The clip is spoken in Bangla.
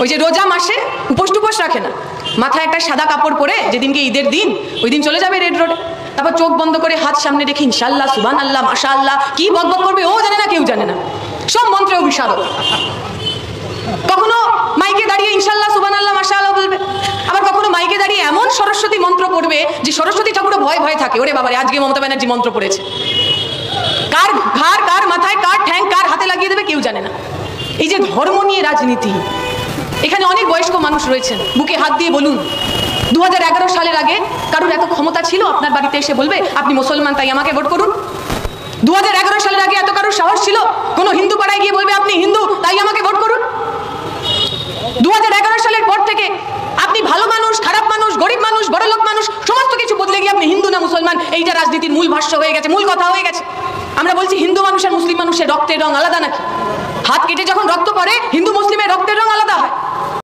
ওই যে রোজা মাসে উপোস টুপোস রাখে না, মাথায় একটা সাদা কাপড় পরে যেদিনকে ঈদের দিন ওই দিন চলে যাবে রেড রোডে, তারপর চোখ বন্ধ করে হাত সামনে রেখে ইনশাল্লাহ সুবহানাল্লাহ মাশাআল্লাহ কি বকবক করবে ও জানে না, কেউ জানে না, সব মন্ত্রে অভিশারক। কখনো মাইকে দাঁড়িয়ে ইনশাল্লাহ সুবহানাল্লাহ মাশাআল্লাহ বলবে, আবার কখনো মাইকে দাঁড়িয়ে এমন সরস্বতী মন্ত্র পড়বে যে সরস্বতী ঠাকুরও ভয় ভয় থাকে, ওরে বাবারে আজকে মমতা ব্যানার্জি মন্ত্র পড়েছে, কার ঘাড় কার মাথায় কার ঠ্যাং কার হাতে লাগিয়ে দেবে কেউ জানে না। এই যে ধর্ম নিয়ে রাজনীতি, এখানে অনেক বয়স্ক মানুষ রয়েছেন, বুকে হাত দিয়ে বলুন 2011 সালের আগে কারোর এত ক্ষমতা ছিল আপনার বাড়িতে এসে বলবে আপনি মুসলমান তাই আমাকে ভোট করুন? 2011 সালের আগে এত কারোর সাহস ছিল কোনো হিন্দু পাড়ায় গিয়ে বলবে আপনি হিন্দু তাই আমাকে ভোট করুন? 2011 সালের পর থেকে আপনি ভালো মানুষ খারাপ মানুষ গরিব মানুষ বড়লোক মানুষ সমস্ত কিছু বদলে গিয়ে আপনি হিন্দু না মুসলমান এইটা রাজনীতির মূল ভাষ্য হয়ে গেছে, মূল কথা হয়ে গেছে। আমরা বলছি হিন্দু মানুষ আর মুসলিম মানুষের রক্তের রং আলাদা নাকি? হাত কেটে যখন রক্ত পড়ে হিন্দু মুসলিমের